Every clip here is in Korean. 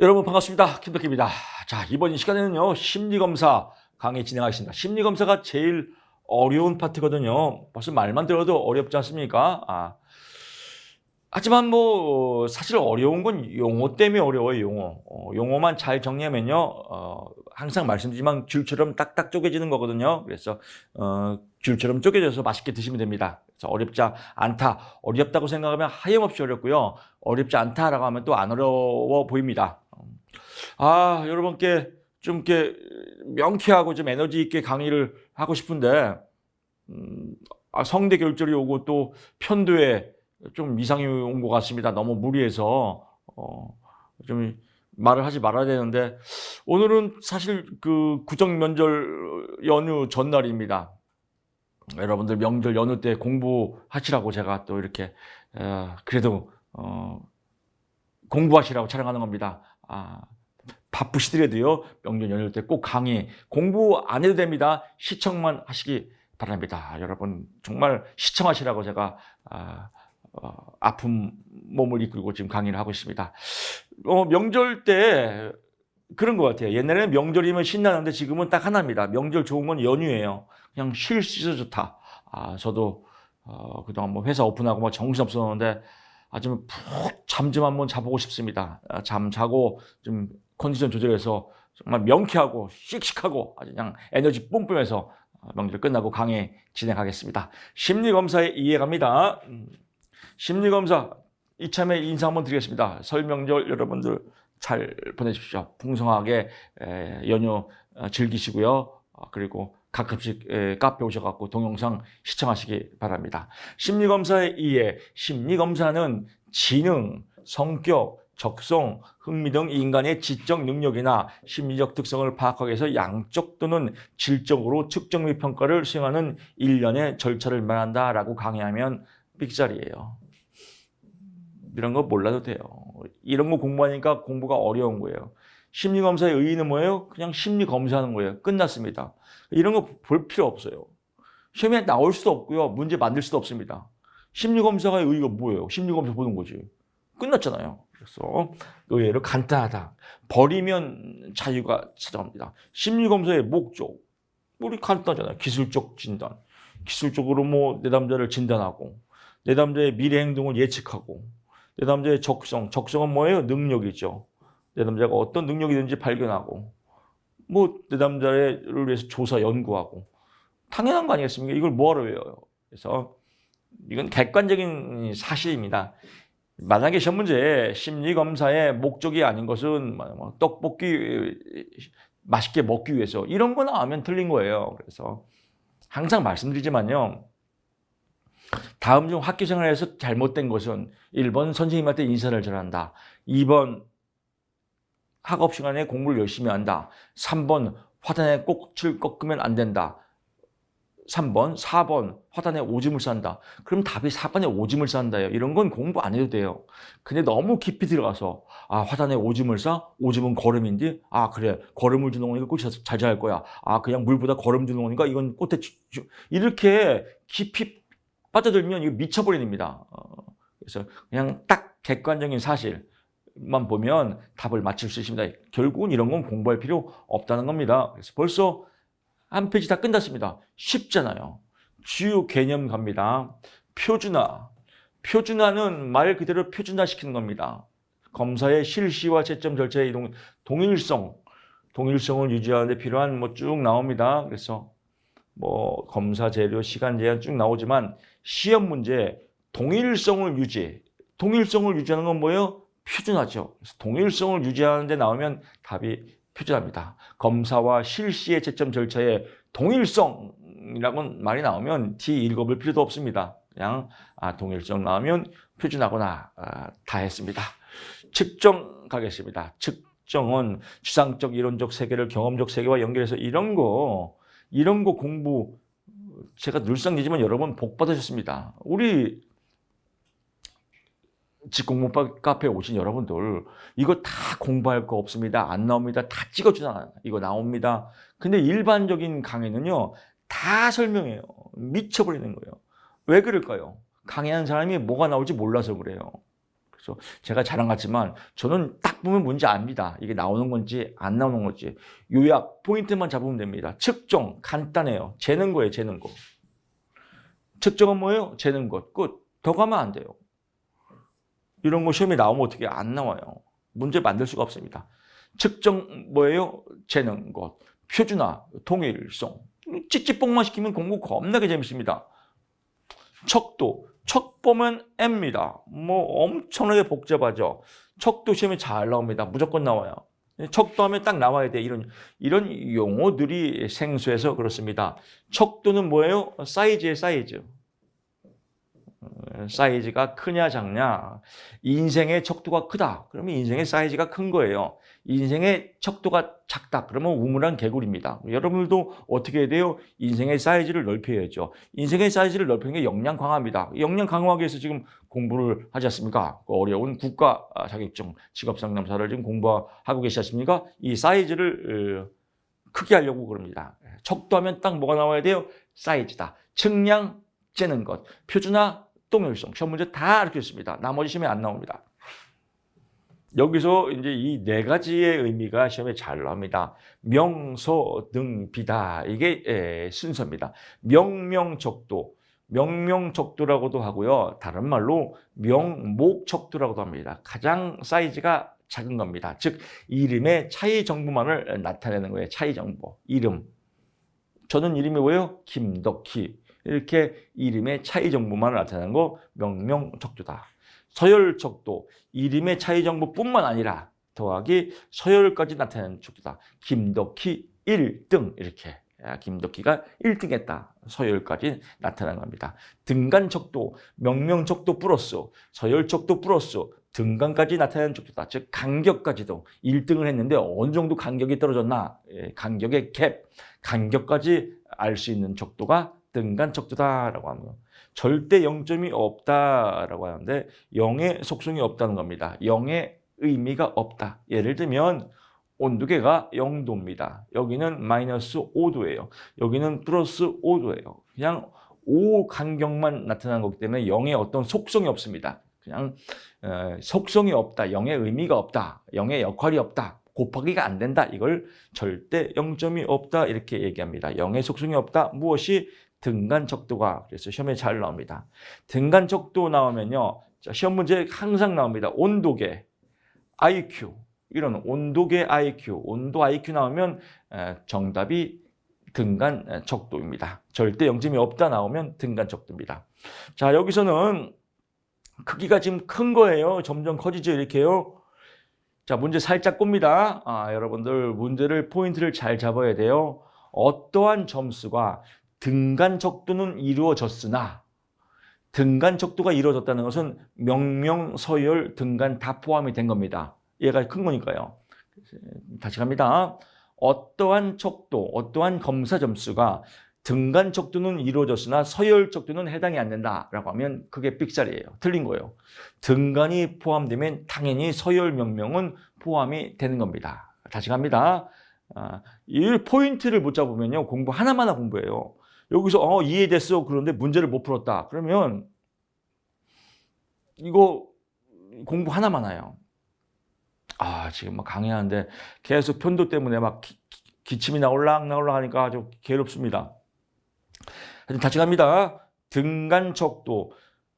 여러분 반갑습니다. 김덕기입니다. 자, 이번 이 시간에는요, 심리검사 강의 진행하겠습니다. 심리검사가 제일 어려운 파트거든요. 벌써 말만 들어도 어렵지 않습니까? 하지만 사실 어려운 건 용어 때문에 어려워요, 용어. 용어만 잘 정리하면요, 항상 말씀드리지만 귤처럼 딱딱 쪼개지는 거거든요. 그래서, 귤처럼 쪼개져서 맛있게 드시면 됩니다. 그래서 어렵지 않다. 어렵다고 생각하면 하염없이 어렵고요. 어렵지 않다라고 하면 또 안 어려워 보입니다. 여러분께 좀 이렇게 명쾌하고 좀 에너지 있게 강의를 하고 싶은데, 성대 결절이 오고 또 편도에 좀 이상이 온 것 같습니다. 너무 무리해서 좀 말을 하지 말아야 되는데, 오늘은 사실 그 구정 면절 연휴 전날입니다. 여러분들 명절 연휴 때 공부하시라고 제가 또 이렇게 그래도 공부하시라고 촬영하는 겁니다. 바쁘시더라도요, 명절 연휴 때 꼭 강의 공부 안 해도 됩니다. 시청만 하시기 바랍니다. 여러분 정말 시청하시라고 제가 아픈 몸을 이끌고 지금 강의를 하고 있습니다. 명절 때 그런 것 같아요. 옛날에는 명절이면 신나는데 지금은 딱 하나입니다. 명절 좋은 건 연휴예요. 그냥 쉴 수 있어서 좋다. 저도 그동안 회사 오픈하고 정신 없었는데 좀 푹 잠 좀 한번 자보고 싶습니다. 잠 자고 좀 컨디션 조절해서 정말 명쾌하고 씩씩하고 아주 그냥 에너지 뿜뿜해서 명절 끝나고 강의 진행하겠습니다. 심리검사의 이해갑니다. 심리검사 이참에 인사 한번 드리겠습니다. 설 명절 여러분들 잘 보내십시오. 풍성하게 연휴 즐기시고요. 그리고 가끔씩 카페 오셔갖고 동영상 시청하시기 바랍니다. 심리검사의 이해. 심리검사는 지능, 성격, 적성, 흥미 등 인간의 지적 능력이나 심리적 특성을 파악하기 위해서 양적 또는 질적으로 측정 및 평가를 수행하는 일련의 절차를 말한다라고 강의하면 삑살이에요. 이런 거 몰라도 돼요. 이런 거 공부하니까 공부가 어려운 거예요. 심리검사의 의의는 뭐예요? 그냥 심리검사하는 거예요. 끝났습니다. 이런 거 볼 필요 없어요. 시험에 나올 수도 없고요. 문제 만들 수도 없습니다. 심리검사가 의의가 뭐예요? 심리검사 보는 거지. 끝났잖아요. 그래서 의외로 간단하다. 버리면 자유가 찾아옵니다. 심리검사의 목적. 우리 간단하잖아요. 기술적 진단. 기술적으로 내담자를 진단하고, 내담자의 미래 행동을 예측하고, 내담자의 적성. 적성은 뭐예요? 능력이죠. 내담자가 어떤 능력이 있는지 발견하고, 내담자를 위해서 조사, 연구하고. 당연한 거 아니겠습니까? 이걸 뭐하러 외워요? 그래서 이건 객관적인 사실입니다. 만약에 시험 문제에 심리검사의 목적이 아닌 것은 떡볶이 맛있게 먹기 위해서 이런 거 나오면 틀린 거예요. 그래서 항상 말씀드리지만요. 다음 중 학교 생활에서 잘못된 것은 1번 선생님한테 인사를 잘한다. 2번 학업 시간에 공부를 열심히 한다. 3번 화단에 꽃을 꺾으면 안 된다. 3번, 4번 화단에 오줌을 싼다. 그럼 답이 4번에 오줌을 싼다예요. 이런 건 공부 안 해도 돼요. 근데 너무 깊이 들어가서 화단에 오줌을 싸? 오줌은 거름인데? 그래. 거름을 주는 거니까 꽃이 잘 자랄 거야. 그냥 물보다 거름 주는 거니까 이건 꽃에 이렇게 깊이 빠져들면 이거 미쳐버립니다. 그래서 그냥 딱 객관적인 사실만 보면 답을 맞출 수 있습니다. 결국은 이런 건 공부할 필요 없다는 겁니다. 그래서 벌써 한 페이지 다 끝났습니다. 쉽잖아요. 주요 개념 갑니다. 표준화. 표준화는 말 그대로 표준화시키는 겁니다. 검사의 실시와 채점 절차의 이동, 동일성. 동일성을 유지하는 데 필요한 쭉 나옵니다. 그래서 검사 재료, 시간 제한 쭉 나오지만 시험 문제 동일성을 유지. 동일성을 유지하는 건 뭐예요? 표준화죠. 그래서 동일성을 유지하는 데 나오면 답이 표준합니다. 검사와 실시의 채점 절차에 동일성이라고 말이 나오면 D 읽어볼 필요도 없습니다. 그냥 동일성 나오면 표준하구나 다 했습니다. 측정 가겠습니다. 측정은 추상적, 이론적 세계를 경험적 세계와 연결해서 이런 거 공부 제가 늘상 얘기지만 여러분 복 받으셨습니다. 우리 직공부법 카페에 오신 여러분들 이거 다 공부할 거 없습니다. 안 나옵니다. 다 찍어주잖아요. 이거 나옵니다. 근데 일반적인 강의는요. 다 설명해요. 미쳐버리는 거예요. 왜 그럴까요? 강의하는 사람이 뭐가 나올지 몰라서 그래요. 그래서 제가 자랑 같지만 저는 딱 보면 뭔지 압니다. 이게 나오는 건지 안 나오는 건지. 요약, 포인트만 잡으면 됩니다. 측정, 간단해요. 재는 거예요, 재는 거. 측정은 뭐예요? 재는 것. 끝. 더 가면 안 돼요. 이런 거 시험에 나오면 어떻게 안 나와요. 문제 만들 수가 없습니다. 측정 뭐예요? 재는 것. 표준화, 통일성. 찌찌뽕만 시키면 공부 겁나게 재밌습니다. 척도. 척 보면 M입니다. 뭐 엄청나게 복잡하죠. 척도 시험에 잘 나옵니다. 무조건 나와요. 척도 하면 딱 나와야 돼. 이런 용어들이 생소해서 그렇습니다. 척도는 뭐예요? 사이즈의 사이즈. 사이즈가 크냐 작냐. 인생의 척도가 크다. 그러면 인생의 사이즈가 큰 거예요. 인생의 척도가 작다. 그러면 우물안 개구리입니다. 여러분들도 어떻게 해야 돼요? 인생의 사이즈를 넓혀야죠. 인생의 사이즈를 넓히는 게 역량 강화입니다. 역량 강화하기 위해서 지금 공부를 하지 않습니까? 어려운 국가 자격증 직업상담사를 지금 공부하고 계시지 않습니까? 이 사이즈를 크게 하려고 그럽니다. 척도하면 딱 뭐가 나와야 돼요? 사이즈다. 측량, 재는 것. 표준화, 동일성. 시험 문제 다 이렇게 있습니다. 나머지 시험에 안 나옵니다. 여기서 이제 이 네 가지의 의미가 시험에 잘 나옵니다. 명서, 등, 비다. 이게 순서입니다. 명명척도. 명명척도라고도 하고요. 다른 말로 명목척도라고도 합니다. 가장 사이즈가 작은 겁니다. 즉 이름의 차이 정보만을 나타내는 거예요. 차이 정보. 이름. 저는 이름이 뭐예요? 김덕희. 이렇게 이름의 차이 정보만을 나타내는 거 명명척도다. 서열척도. 이름의 차이 정보뿐만 아니라 더하기 서열까지 나타내는 척도다. 김덕희 1등 이렇게. 김덕희가 1등 했다. 서열까지 나타나는 겁니다. 등간척도. 명명척도 플러스 서열척도 플러스 등간까지 나타내는 척도다. 즉 간격까지도 1등을 했는데 어느 정도 간격이 떨어졌나. 간격의 갭. 간격까지 알 수 있는 척도가 등간척도다라고 합니다. 절대 0점이 없다라고 하는데 0의 속성이 없다는 겁니다. 0의 의미가 없다. 예를 들면 온도계가 0도입니다. 여기는 마이너스 5도예요. 여기는 플러스 5도예요. 그냥 5 간격만 나타나는 거기 때문에 0의 어떤 속성이 없습니다. 그냥 속성이 없다. 0의 의미가 없다. 0의 역할이 없다. 곱하기가 안 된다. 이걸 절대 0점이 없다. 이렇게 얘기합니다. 0의 속성이 없다. 무엇이? 등간척도가. 그래서 시험에 잘 나옵니다. 등간척도 나오면요. 자, 시험 문제 항상 나옵니다. 온도계, IQ. 이런 온도계 IQ, 온도 IQ 나오면 정답이 등간척도입니다. 절대 0점이 없다 나오면 등간척도입니다. 자, 여기서는 크기가 지금 큰 거예요. 점점 커지죠. 이렇게요. 자, 문제 살짝 꼽니다. 여러분들 문제를 포인트를 잘 잡아야 돼요. 어떠한 점수가 등간척도는 이루어졌으나 등간척도가 이루어졌다는 것은 명명, 서열, 등간 다 포함이 된 겁니다. 얘가 큰 거니까요. 다시 갑니다. 어떠한 척도, 어떠한 검사 점수가 등간척도는 이루어졌으나 서열척도는 해당이 안 된다라고 하면 그게 삑살이에요. 틀린 거예요. 등간이 포함되면 당연히 서열 명명은 포함이 되는 겁니다. 다시 갑니다. 이 포인트를 못 잡으면요. 공부 하나마나 공부해요. 여기서 이해됐어. 그런데 문제를 못 풀었다. 그러면 이거 공부 하나만 해요. 지금 막 강의하는데 계속 편도 때문에 막 기침이 나올락 하니까 아주 괴롭습니다. 다시 갑니다. 등간척도.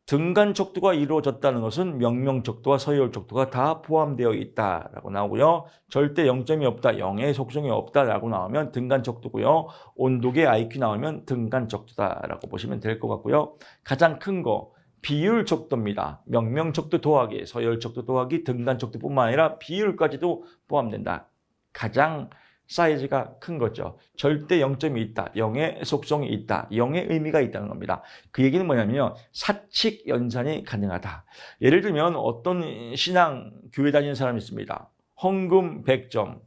등간척도가 이루어졌다는 것은 명명척도와 서열척도가 다 포함되어 있다라고 나오고요. 절대 0점이 없다, 0의 속성이 없다라고 나오면 등간척도고요. 온도계 IQ 나오면 등간척도다라고 보시면 될 것 같고요. 가장 큰 거 비율척도입니다. 명명척도 더하기, 서열척도 더하기, 등간척도뿐만 아니라 비율까지도 포함된다. 가장 사이즈가 큰 거죠. 절대 0점이 있다. 0의 속성이 있다. 0의 의미가 있다는 겁니다. 그 얘기는 뭐냐면요. 사칙 연산이 가능하다. 예를 들면 어떤 신앙 교회 다니는 사람이 있습니다. 헌금 100점,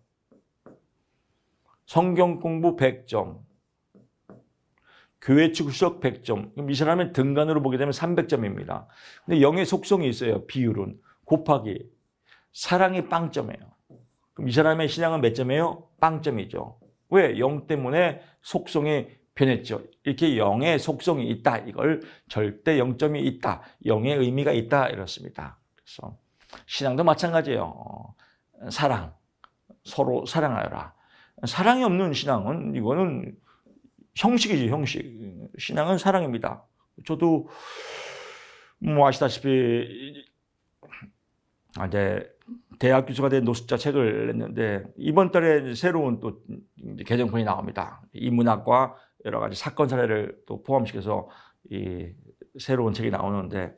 성경 공부 100점, 교회 축석 100점. 그럼 이 사람은 등간으로 보게 되면 300점입니다. 근데 0의 속성이 있어요. 비율은. 곱하기. 사랑이 빵점이에요. 그럼 이 사람의 신앙은 몇 점이에요? 빵점이죠. 왜? 0 때문에 속성이 변했죠. 이렇게 0의 속성이 있다. 이걸 절대 0점이 있다. 0의 의미가 있다. 이렇습니다. 그래서 신앙도 마찬가지예요. 사랑, 서로 사랑하여라. 사랑이 없는 신앙은 이거는 형식이지, 형식. 신앙은 사랑입니다. 저도 뭐 아시다시피 이제 대학 교수가 된 노숙자 책을 냈는데 이번 달에 새로운 또 개정본이 나옵니다. 인문학과 여러 가지 사건 사례를 또 포함시켜서 이 새로운 책이 나오는데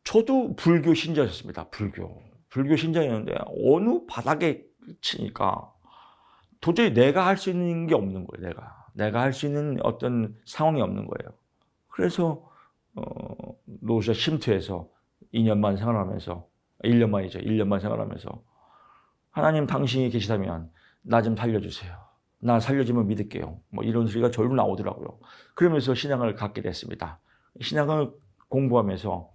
저도 불교 신자였습니다. 불교 신자였는데 어느 바닥에 치니까 도저히 내가 할 수 있는 게 없는 거예요. 내가 할 수 있는 어떤 상황이 없는 거예요. 그래서 노숙자 쉼터에서 2년만 생활하면서 1년만 생활하면서 하나님 당신이 계시다면 나 좀 살려주세요. 나 살려주면 믿을게요. 뭐 이런 소리가 절로 나오더라고요. 그러면서 신앙을 갖게 됐습니다. 신앙을 공부하면서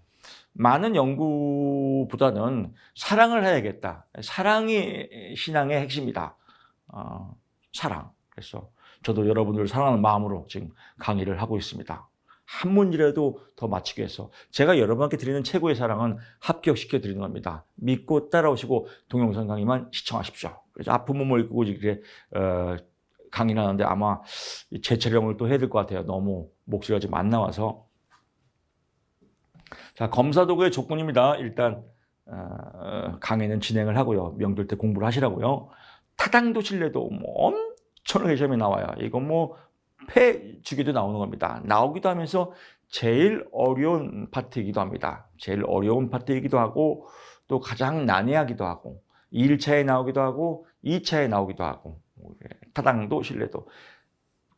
많은 연구보다는 사랑을 해야겠다. 사랑이 신앙의 핵심이다. 사랑. 그래서 저도 여러분들을 사랑하는 마음으로 지금 강의를 하고 있습니다. 한 문이라도 더 맞추기 위해서 제가 여러분께 드리는 최고의 사랑은 합격시켜 드리는 겁니다. 믿고 따라오시고 동영상 강의만 시청하십시오. 그래서 아픈 몸을 이끌고 이렇게 강의를 하는데 아마 재촬영을 또 해야 될 것 같아요. 너무 목소리가 좀 안 나와서. 자, 검사 도구의 조건입니다. 일단 강의는 진행을 하고요. 명절 때 공부를 하시라고요. 타당도 신뢰도 뭐 엄청나게 시험에 나와요. 이거 뭐 폐주기도 나오는 겁니다. 나오기도 하면서 제일 어려운 파트이기도 합니다. 제일 어려운 파트이기도 하고 또 가장 난해하기도 하고 1차에 나오기도 하고 2차에 나오기도 하고 타당도 신뢰도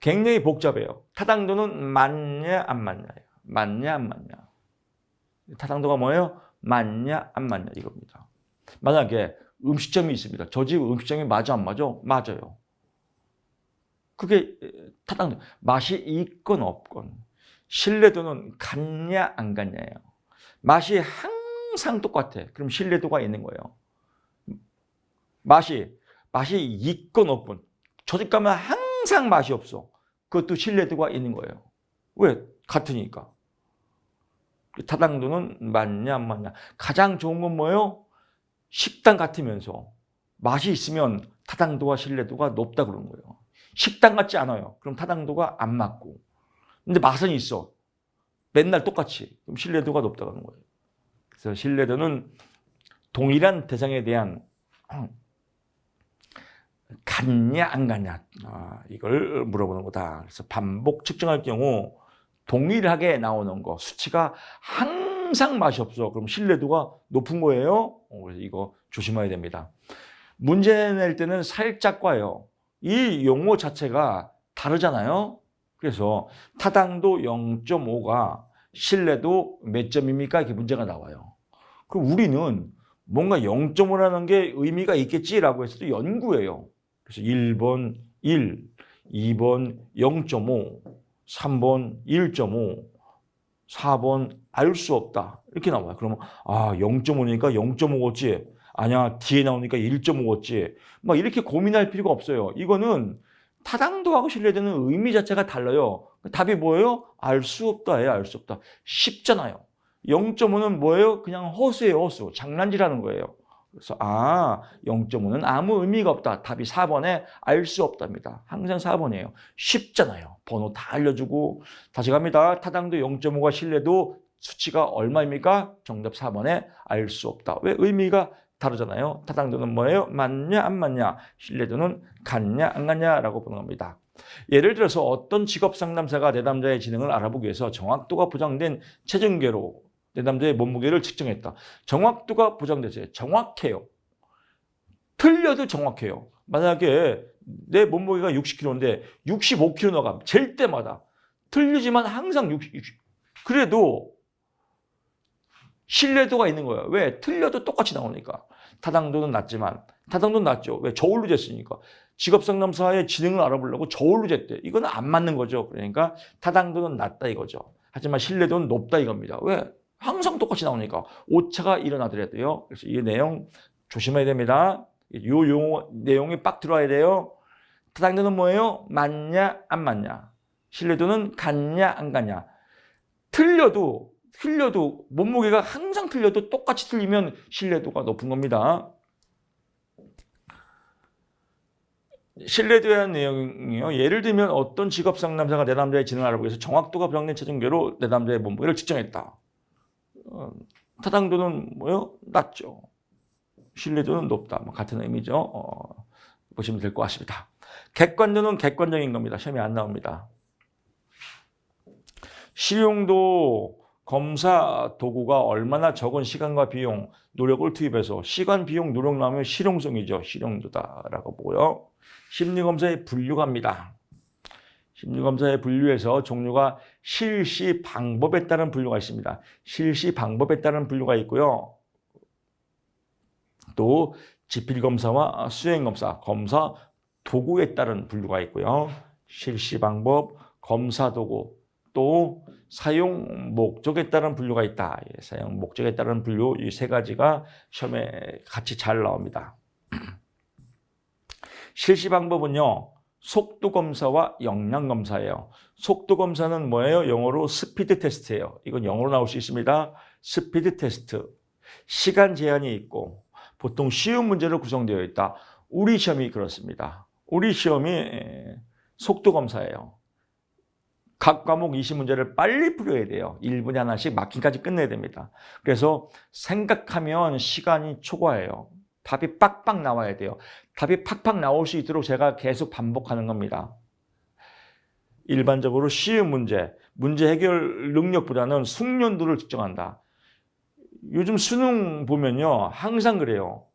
굉장히 복잡해요. 타당도는 맞냐 안 맞냐예요. 맞냐 안 맞냐. 타당도가 뭐예요? 맞냐 안 맞냐 이겁니다. 만약에 음식점이 있습니다. 저 집 음식점이 맞아 안 맞아? 맞아요. 그게 타당도. 맛이 있건 없건 신뢰도는 같냐 안 같냐예요. 맛이 항상 똑같아. 그럼 신뢰도가 있는 거예요. 맛이 있건 없건 저 집 가면 항상 맛이 없어. 그것도 신뢰도가 있는 거예요. 왜? 같으니까. 타당도는 맞냐 안 맞냐. 가장 좋은 건 뭐예요? 식당 같으면서 맛이 있으면 타당도와 신뢰도가 높다 그러는 거예요. 식당 같지 않아요. 그럼 타당도가 안 맞고. 근데 맛은 있어. 맨날 똑같이. 그럼 신뢰도가 높다 그러는 거예요. 그래서 신뢰도는 동일한 대상에 대한 같냐 안 같냐 이걸 물어보는 거다. 그래서 반복 측정할 경우 동일하게 나오는 거 수치가 항상 맛이 없어. 그럼 신뢰도가 높은 거예요. 그래서 이거 조심해야 됩니다. 문제 낼 때는 살짝과요. 이 용어 자체가 다르잖아요. 그래서 타당도 0.5가 신뢰도 몇 점입니까? 이렇게 문제가 나와요. 그럼 우리는 뭔가 0.5라는 게 의미가 있겠지라고 해서 연구해요. 그래서 1번 1, 2번 0.5, 3번 1.5, 4번 알 수 없다. 이렇게 나와요. 그러면 0.5니까 0.5겠지. 아니야, 뒤에 나오니까 1.5겠지. 막 이렇게 고민할 필요가 없어요. 이거는 타당도하고 신뢰도는 의미 자체가 달라요. 답이 뭐예요? 알 수 없다예요. 알 수 없다. 쉽잖아요. 0.5는 뭐예요? 그냥 허수예요. 허수. 장난질하는 거예요. 그래서 0.5는 아무 의미가 없다. 답이 4번에 알 수 없답니다. 항상 4번이에요. 쉽잖아요. 번호 다 알려주고 다시 갑니다. 타당도 0.5가 신뢰도 수치가 얼마입니까? 정답 4번에 알 수 없다. 왜? 의미가 다르잖아요. 타당도는 뭐예요? 맞냐 안 맞냐. 신뢰도는 같냐 안 같냐라고 보는 겁니다. 예를 들어서 어떤 직업 상담사가 내담자의 지능을 알아보기 위해서 정확도가 보장된 체중계로 내담자의 몸무게를 측정했다. 정확도가 보장되죠. 정확해요. 틀려도 정확해요. 만약에 내 몸무게가 60kg인데 65kg 나가 잴 때마다 틀리지만 항상 60. 그래도 신뢰도가 있는 거예요. 왜? 틀려도 똑같이 나오니까. 타당도는 낮지만 타당도는 낮죠. 왜? 저울로 쟀으니까. 직업상담사의 지능을 알아보려고 저울로 쟀대. 이건 안 맞는 거죠. 그러니까 타당도는 낮다 이거죠. 하지만 신뢰도는 높다 이겁니다. 왜? 항상 똑같이 나오니까 오차가 일어나더라도요. 그래서 이 내용 조심해야 됩니다. 요 용어 내용이 빡 들어와야 돼요. 타당도는 뭐예요? 맞냐 안 맞냐. 신뢰도는 같냐 안 같냐. 틀려도 틀려도 몸무게가 항상 틀려도 똑같이 틀리면 신뢰도가 높은 겁니다. 신뢰도에 대한 내용이요. 예를 들면 어떤 직업 상담사가 내 남자의 지능을 알아보기 위해서 정확도가 부정된 체중계로 내 남자의 몸무게를 측정했다. 타당도는 뭐요? 낮죠. 신뢰도는 높다. 뭐 같은 의미죠. 보시면 될 것 같습니다. 객관도는 객관적인 겁니다. 시험에 안 나옵니다. 실용도 검사 도구가 얼마나 적은 시간과 비용, 노력을 투입해서 시간, 비용, 노력 나오면 실용성이죠. 실용도다라고 보고요. 심리검사의 분류갑니다. 심리검사의 분류에서 종류가 실시 방법에 따른 분류가 있습니다. 실시 방법에 따른 분류가 있고요. 또 지필검사와 수행검사, 검사 도구에 따른 분류가 있고요. 실시 방법, 검사 도구, 또 사용 목적에 따른 분류가 있다. 사용 목적에 따른 분류 이 세 가지가 시험에 같이 잘 나옵니다. 실시 방법은요. 속도 검사와 역량 검사예요. 속도 검사는 뭐예요? 영어로 스피드 테스트예요. 이건 영어로 나올 수 있습니다. 스피드 테스트. 시간 제한이 있고 보통 쉬운 문제로 구성되어 있다. 우리 시험이 그렇습니다. 우리 시험이 속도 검사예요. 각 과목 20문제를 빨리 풀어야 돼요. 1분에 하나씩 마킹까지 끝내야 됩니다. 그래서 생각하면 시간이 초과해요. 답이 빡빡 나와야 돼요. 답이 팍팍 나올 수 있도록 제가 계속 반복하는 겁니다. 일반적으로 쉬운 문제 해결 능력보다는 숙련도를 측정한다. 요즘 수능 보면요. 항상 그래요.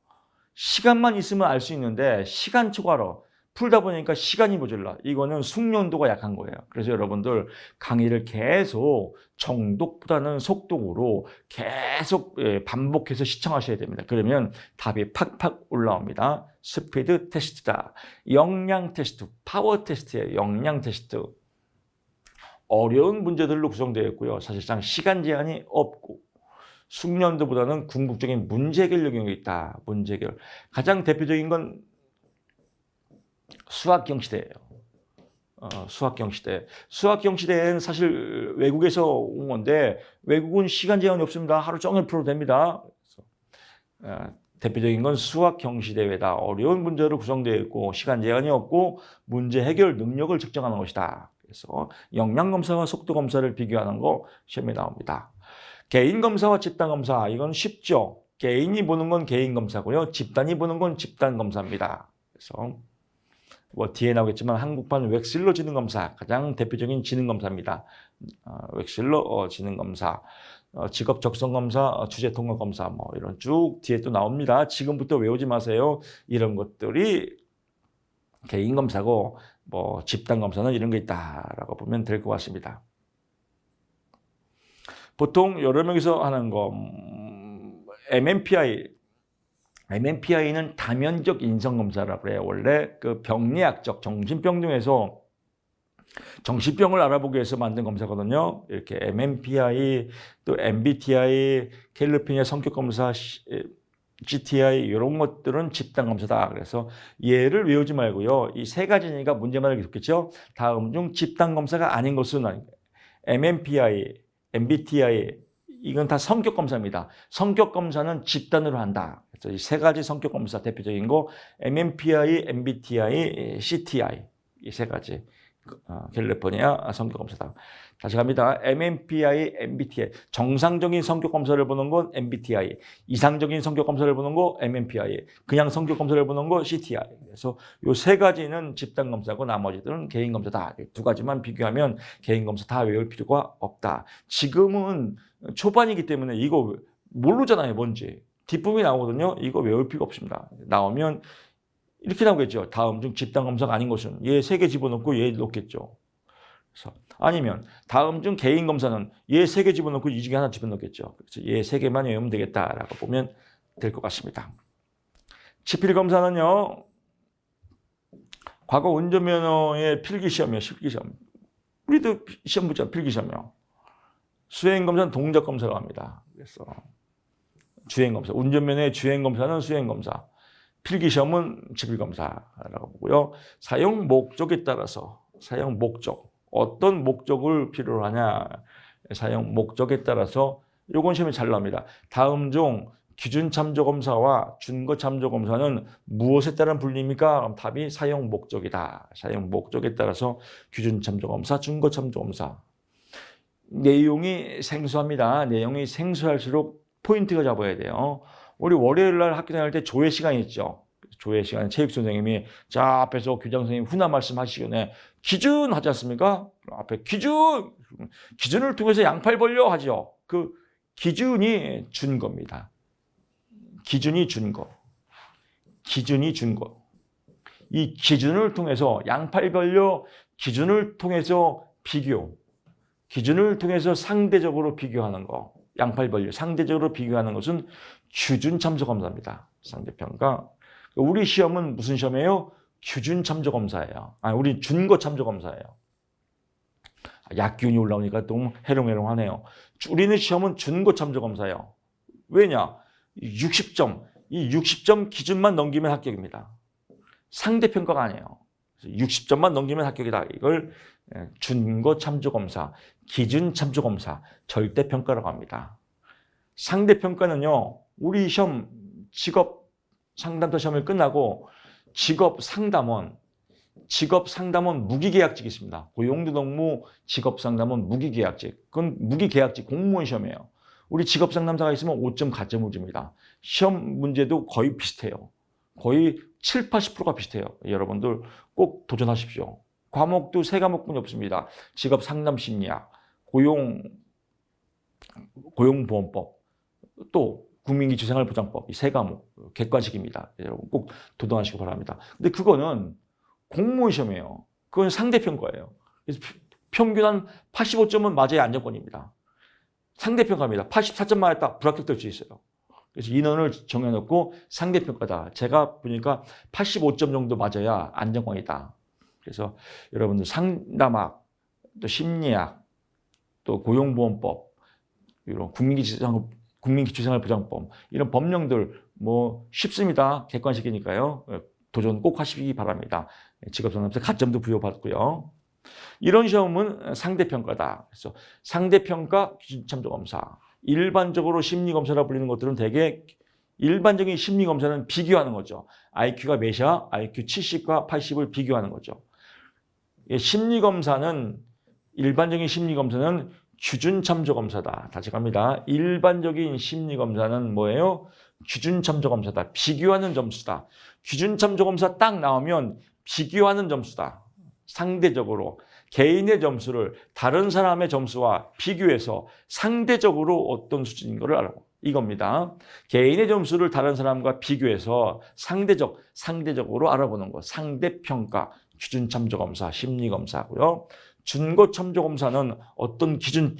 시간만 있으면 알 수 있는데 시간 초과로 풀다 보니까 시간이 모자라. 이거는 숙련도가 약한 거예요. 그래서 여러분들 강의를 계속 정독보다는 속독으로 계속 반복해서 시청하셔야 됩니다. 그러면 답이 팍팍 올라옵니다. 스피드 테스트다. 역량 테스트, 파워 테스트예요. 역량 테스트. 어려운 문제들로 구성되어 있고요. 사실상 시간 제한이 없고 숙련도보다는 궁극적인 문제 해결 능력이 있다. 문제 해결. 가장 대표적인 건 수학경시대예요. 수학경시대. 수학경시대는 사실 외국에서 온 건데 외국은 시간 제한이 없습니다. 하루 종일 풀어도 됩니다. 그래서, 대표적인 건 수학경시대회다. 어려운 문제로 구성되어 있고 시간 제한이 없고 문제 해결 능력을 측정하는 것이다. 그래서 역량검사와 속도검사를 비교하는 거 시험에 나옵니다. 개인검사와 집단검사. 이건 쉽죠. 개인이 보는 건 개인검사고요. 집단이 보는 건 집단검사입니다. 그래서 뭐 뒤에 나오겠지만 한국판 웩슬러 지능검사 가장 대표적인 지능검사입니다. 웩슬러 지능검사, 직업 적성검사, 주제 통합검사 뭐 이런 쭉 뒤에 또 나옵니다. 지금부터 외우지 마세요. 이런 것들이 개인검사고 뭐 집단검사는 이런 게 있다라고 보면 될 것 같습니다. 보통 여러 명이서 하는 거 MMPI는 다면적 인성검사라고 해요. 원래 그 병리학적 정신병 중에서 정신병을 알아보기 위해서 만든 검사거든요. 이렇게 MMPI, 또 MBTI, 갤러핀의 성격검사, GTI 이런 것들은 집단검사다. 그래서 얘를 외우지 말고요. 이 세 가지니까 문제만 계속했죠. 다음 중 집단검사가 아닌 것은 MMPI, MBTI 이건 다 성격검사입니다. 성격검사는 집단으로 한다. 그래서 이 세 가지 성격검사 대표적인 거 MMPI, MBTI, CTI 이 세 가지 갤러퍼니아 성격검사다. 다시 갑니다. MMPI, MBTI 정상적인 성격검사를 보는 건 MBTI, 이상적인 성격검사를 보는 거 MMPI, 그냥 성격검사를 보는 거 CTI. 그래서 이 세 가지는 집단검사고 나머지들은 개인검사다. 두 가지만 비교하면 개인검사 다 외울 필요가 없다. 지금은 초반이기 때문에 이거 모르잖아요. 뭔지. 뒷부분이 나오거든요. 이거 외울 필요가 없습니다. 나오면 이렇게 나오겠죠. 다음 중 집단검사가 아닌 것은 얘 세 개 집어넣고 얘 넣겠죠. 그래서 아니면 다음 중 개인검사는 얘 세 개 집어넣고 이 중에 하나 집어넣겠죠. 그래서 얘 세 개만 외우면 되겠다라고 보면 될 것 같습니다. 지필검사는요. 과거 운전면허의 필기시험이에요. 실기시험. 우리도 시험 보자 필기시험이요. 수행검사는 동작검사로 합니다. 그래서 주행검사, 운전면허의 주행검사는 수행검사, 필기시험은 지필검사라고 보고요. 사용 목적에 따라서 사용 목적, 어떤 목적을 필요로 하냐 사용 목적에 따라서 요건 시험에 잘 나옵니다. 다음 중 기준참조검사와 준거참조검사는 무엇에 따른 분리입니까? 그럼 답이 사용 목적이다. 사용 목적에 따라서 기준참조검사, 준거참조검사. 내용이 생소합니다. 내용이 생소할수록 포인트가 잡아야 돼요. 우리 월요일 날 학교 다닐 때 조회 시간이 있죠. 조회 시간에 체육 선생님이 자 앞에서 교장 선생님 훈화 말씀하시기 기준 하지 않습니까? 앞에 기준을 통해서 양팔 벌려 하죠. 그 기준이 준거입니다. 기준이 준거. 기준이 준거. 이 기준을 통해서 양팔 벌려 기준을 통해서 비교. 기준을 통해서 상대적으로 비교하는 거. 양팔 벌려 상대적으로 비교하는 것은 기준참조검사입니다. 상대평가. 우리 시험은 무슨 시험이에요? 기준참조검사예요. 우리 준거참조검사예요. 약기운이 올라오니까 또 해롱해롱하네요. 우리는 시험은 준거참조검사예요. 왜냐? 60점. 이 60점 기준만 넘기면 합격입니다. 상대평가가 아니에요. 60점만 넘기면 합격이다. 이걸 준거참조검사, 기준참조검사, 절대평가라고 합니다. 상대평가는요. 우리 시험 직업상담사 시험을 끝나고 직업상담원 무기계약직이 있습니다. 고용노동부 직업상담원 무기계약직. 그건 무기계약직 공무원 시험이에요. 우리 직업상담사가 있으면 5점 가점을 줍니다. 시험 문제도 거의 비슷해요. 거의 7, 80%가 비슷해요. 여러분들 꼭 도전하십시오. 과목도 3과목뿐이 없습니다. 직업상담심리학, 고용보험법, 또 국민기초생활보장법 이 3과목 객관식입니다. 여러분 꼭 도전하시기 바랍니다. 근데 그거는 공무원 시험이에요. 그건 상대평가예요. 그래서 평균 한 85점은 맞아야 안정권입니다. 상대평가입니다. 84점 맞았다. 불합격될 수 있어요. 그래서 인원을 정해놓고 상대평가다. 제가 보니까 85점 정도 맞아야 안정권이다. 그래서 여러분들 상담학, 또 심리학, 또 고용보험법, 이런 국민기초생활보장법 이런 법령들 뭐 쉽습니다. 객관식이니까요. 도전 꼭 하시기 바랍니다. 직업상담사 가점도 부여받고요. 이런 시험은 상대평가다. 그래서 상대평가, 기준참조검사. 일반적으로 심리검사라 불리는 것들은 대개 일반적인 심리검사는 비교하는 거죠. IQ가 몇이야? IQ 70과 80을 비교하는 거죠. 일반적인 심리검사는 기준참조검사다. 다시 갑니다. 일반적인 심리검사는 뭐예요? 기준참조검사다. 비교하는 점수다. 기준참조검사 딱 나오면 비교하는 점수다. 상대적으로 개인의 점수를 다른 사람의 점수와 비교해서 상대적으로 어떤 수준인 것을 알고 이겁니다. 개인의 점수를 다른 사람과 비교해서 상대적으로 알아보는 것. 상대평가, 기준참조검사, 심리검사고요. 준거참조검사는 어떤 기준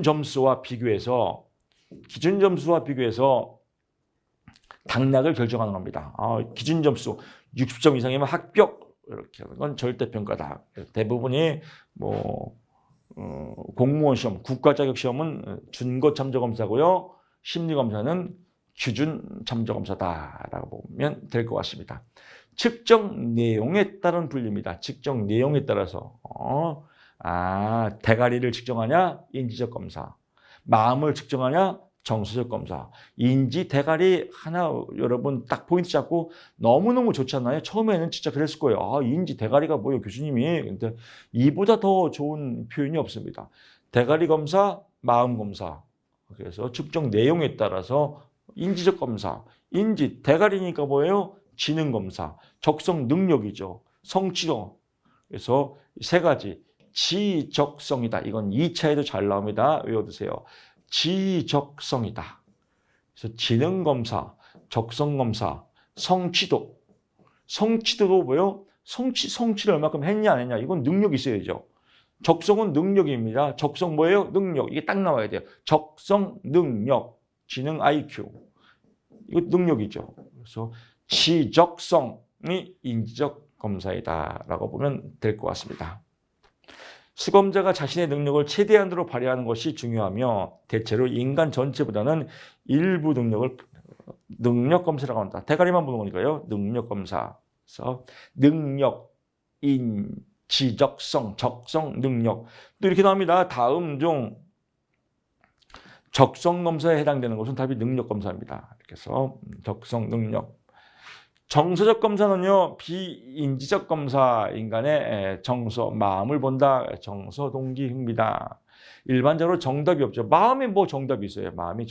점수와 비교해서 당락을 결정하는 겁니다. 기준 점수 60점 이상이면 합격. 이렇게 하는 건 절대평가다. 대부분이 공무원 시험, 국가자격시험은 준거참조검사고요. 심리검사는 기준참조검사다라고 보면 될 것 같습니다. 측정 내용에 따른 분류입니다. 측정 내용에 따라서 대가리를 측정하냐? 인지적 검사. 마음을 측정하냐? 정서적 검사. 인지 대가리 하나 여러분 딱 포인트 잡고 너무너무 좋지 않나요? 처음에는 진짜 그랬을 거예요. 인지 대가리가 뭐예요, 교수님이. 근데 이보다 더 좋은 표현이 없습니다. 대가리 검사, 마음 검사. 그래서 측정 내용에 따라서 인지적 검사. 인지 대가리니까 뭐예요? 지능 검사. 적성 능력이죠. 성취도. 그래서 3가지. 지적성이다. 이건 2차에도 잘 나옵니다. 외워두세요. 지적성이다. 그래서 지능검사, 적성검사, 성취도. 성취도도 뭐예요? 성취를 얼마큼 했냐 안 했냐. 이건 능력이 있어야죠. 적성은 능력입니다. 적성 뭐예요? 능력. 이게 딱 나와야 돼요. 적성, 능력, 지능, IQ. 이거 능력이죠. 그래서 지적성이 인지적 검사이다라고 보면 될 것 같습니다. 수검자가 자신의 능력을 최대한으로 발휘하는 것이 중요하며 대체로 인간 전체보다는 일부 능력을 능력검사라고 한다. 대가리만 보는 거니까요. 능력검사. 그래서 능력, 지적성, 적성, 능력. 또 이렇게 나옵니다. 다음 중 적성 검사에 해당되는 것은 답이 능력 검사입니다. 이렇게 해서 적성, 능력. 정서적 검사는요, 비인지적 검사, 인간의 정서, 마음을 본다. 정서, 동기, 흥미다. 일반적으로 정답이 없죠. 마음에 뭐 정답이 있어요. 마음이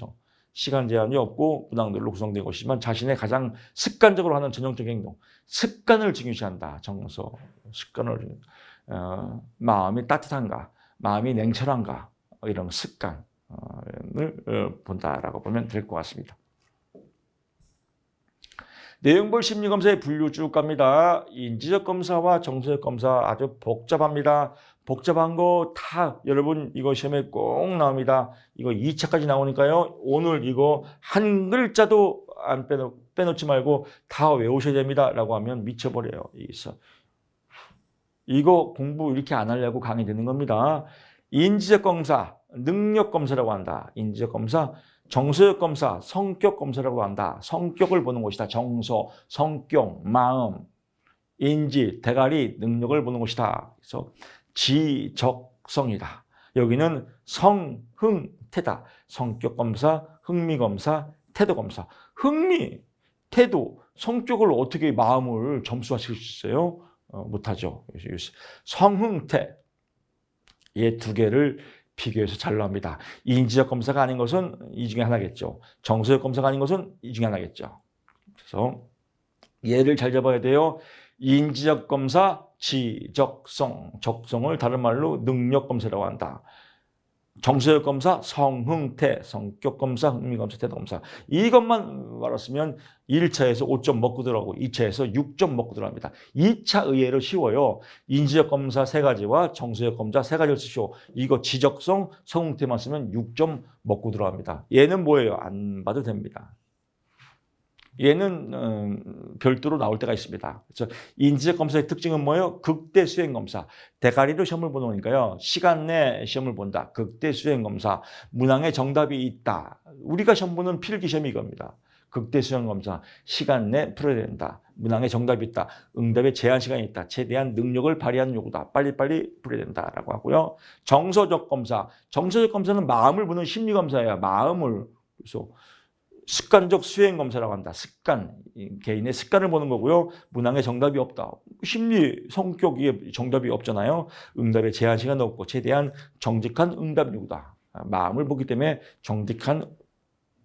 시간 제한이 없고 문항들로 구성된 것이지만 자신의 가장 습관적으로 하는 전형적인 행동, 습관을 중요시한다. 정서, 습관을 마음이 따뜻한가, 마음이 냉철한가, 이런 습관을 본다라고 보면 될 것 같습니다. 내용별 심리검사의 분류 쭉 갑니다. 인지적 검사와 정서적 검사 아주 복잡합니다. 복잡한 거 다 여러분 이거 시험에 꼭 나옵니다. 이거 2차까지 나오니까요. 오늘 이거 한 글자도 안 빼놓지 말고 다 외우셔야 됩니다. 라고 하면 미쳐버려요. 이거 공부 이렇게 안 하려고 강의 되는 겁니다. 인지적 검사, 능력 검사라고 한다. 인지적 검사, 정서적 검사, 성격 검사라고 한다. 성격을 보는 것이다. 정서, 성격, 마음, 인지, 대가리, 능력을 보는 것이다. 그래서 지적성이다. 여기는 성흥태다. 성격 검사, 흥미 검사, 태도 검사. 흥미, 태도, 성격을 어떻게 마음을 점수화시킬 수 있어요? 못하죠. 성흥태, 이 두 개를 비교해서 잘 나옵니다. 인지적 검사가 아닌 것은 이 중에 하나겠죠. 정서적 검사가 아닌 것은 이 중에 하나겠죠. 그래서 얘를 잘 잡아야 돼요. 인지적 검사, 지적성, 적성을 다른 말로 능력 검사라고 한다. 정서적 검사, 성흥태, 성격 검사, 흥미 검사, 태도 검사. 이것만 말았으면 1차에서 5점 먹고 들어가고 2차에서 6점 먹고 들어갑니다. 2차 의외로 쉬워요. 인지적 검사 3가지와 정서적 검사 3가지를 쓰시오. 이거 지적성, 성흥태만 쓰면 6점 먹고 들어갑니다. 얘는 뭐예요? 안 봐도 됩니다. 얘는 별도로 나올 때가 있습니다. 그래서 인지적 검사의 특징은 뭐예요? 극대 수행 검사. 대가리로 시험을 보는 거니까요. 시간 내 시험을 본다. 극대 수행 검사. 문항에 정답이 있다. 우리가 시험 보는 필기 시험이 이겁니다. 극대 수행 검사. 시간 내 풀어야 된다. 문항에 정답이 있다. 응답에 제한 시간이 있다. 최대한 능력을 발휘하는 요구다. 빨리빨리 풀어야 된다라고 하고요. 정서적 검사. 정서적 검사는 마음을 보는 심리 검사예요. 마음을. 그래서 습관적 수행 검사라고 한다. 습관, 개인의 습관을 보는 거고요. 문항에 정답이 없다. 심리, 성격에 정답이 없잖아요. 응답에 제한 시간 없고 최대한 정직한 응답 요구다. 마음을 보기 때문에 정직한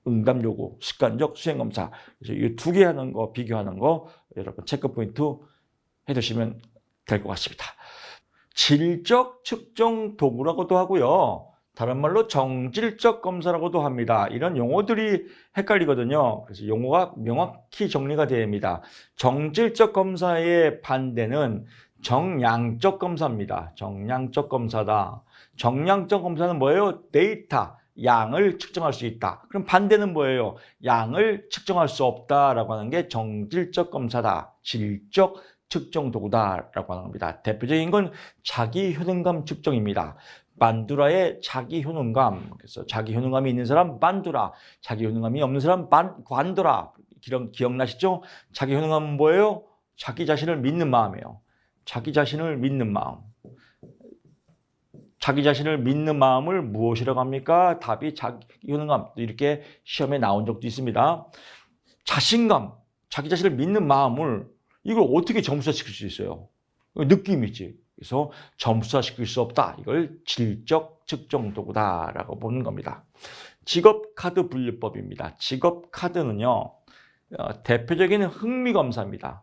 응답 요구, 습관적 수행 검사. 그래서 이 두 개 하는 거, 비교하는 거 여러분 체크 포인트 해두시면 될 것 같습니다. 질적 측정 도구라고도 하고요. 다른 말로 정질적 검사라고도 합니다. 이런 용어들이 헷갈리거든요. 그래서 용어가 명확히 정리가 됩니다. 정질적 검사의 반대는 정량적 검사입니다. 정량적 검사다. 정량적 검사는 뭐예요? 데이터, 양을 측정할 수 있다. 그럼 반대는 뭐예요? 양을 측정할 수 없다라고 하는 게 정질적 검사다. 질적 측정 도구다라고 하는 겁니다. 대표적인 건 자기 효능감 측정입니다. 반두라의 자기 효능감. 그래서 자기 효능감이 있는 사람 반두라, 자기 효능감이 없는 사람 관두라. 기억나시죠? 자기 효능감은 뭐예요? 자기 자신을 믿는 마음이에요. 자기 자신을 믿는 마음. 자기 자신을 믿는 마음을 무엇이라고 합니까? 답이 자기 효능감. 이렇게 시험에 나온 적도 있습니다. 자신감, 자기 자신을 믿는 마음을 이걸 어떻게 점수화시킬 수 있어요? 느낌이지. 그래서 점수화시킬 수 없다. 이걸 질적 측정 도구다라고 보는 겁니다. 직업카드 분류법입니다. 직업카드는요. 대표적인 흥미검사입니다.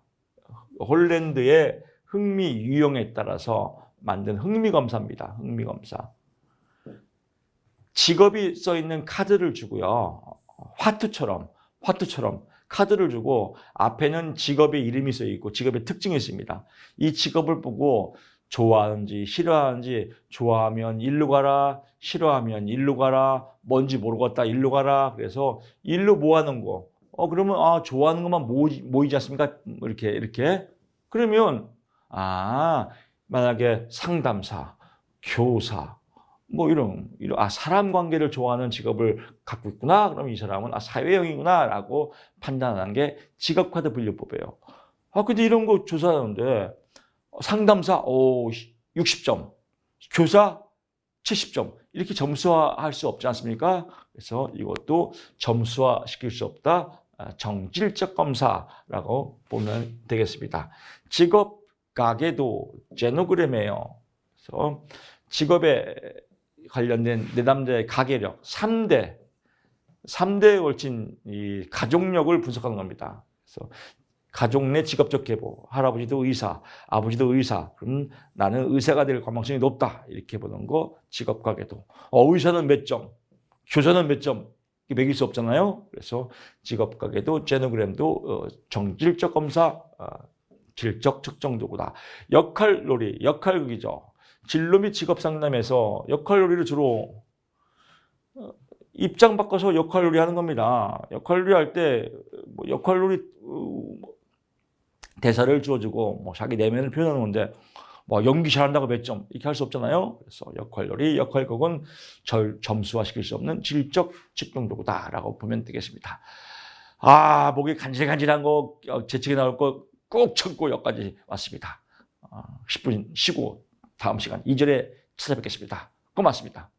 홀랜드의 흥미 유형에 따라서 만든 흥미검사입니다. 흥미검사. 직업이 써있는 카드를 주고요. 화투처럼 카드를 주고 앞에는 직업의 이름이 써있고 직업의 특징이 있습니다. 이 직업을 보고 좋아하는지 싫어하는지, 좋아하면 일로 가라, 싫어하면 일로 가라, 뭔지 모르겠다 일로 가라. 그래서 일로 뭐 하는 거? 그러면 좋아하는 것만 모이지 않습니까? 이렇게. 그러면 만약에 상담사, 교사, 뭐 이런 사람 관계를 좋아하는 직업을 갖고 있구나. 그럼 이 사람은 사회형이구나라고 판단하는 게 직업카드 분류법이에요. 근데 이런 거 조사하는데 상담사 60점, 교사 70점 이렇게 점수화할 수 없지 않습니까? 그래서 이것도 점수화 시킬 수 없다. 정질적 검사라고 보면 되겠습니다. 직업 가계도 제노그램이에요. 그래서 직업에 관련된 내담자의 가계력 3대에 걸친 이 가족력을 분석하는 겁니다. 그래서 가족 내 직업적 계보, 할아버지도 의사, 아버지도 의사, 그럼 나는 의사가 될 가능성이 높다. 이렇게 보는 거 직업 가계도. 의사는 몇 점, 교사는 몇 점, 매길 수 없잖아요. 그래서 직업 가계도 제노그램도 정질적 검사, 질적 측정 도구다. 역할놀이, 역할극이죠. 진로 및 직업 상담에서 역할놀이를 주로 입장 바꿔서 역할놀이 하는 겁니다. 역할놀이 할 때 역할놀이 대사를 주어주고 자기 내면을 표현하는 건데 연기 잘한다고 몇 점 이렇게 할 수 없잖아요. 그래서 역할놀이, 역할극은 점수화시킬 수 없는 질적 측정 도구다라고 보면 되겠습니다. 목이 간질간질한 거 재채기 나올 거 꼭 참고 여기까지 왔습니다. 10분 쉬고 다음 시간 2절에 찾아뵙겠습니다. 고맙습니다.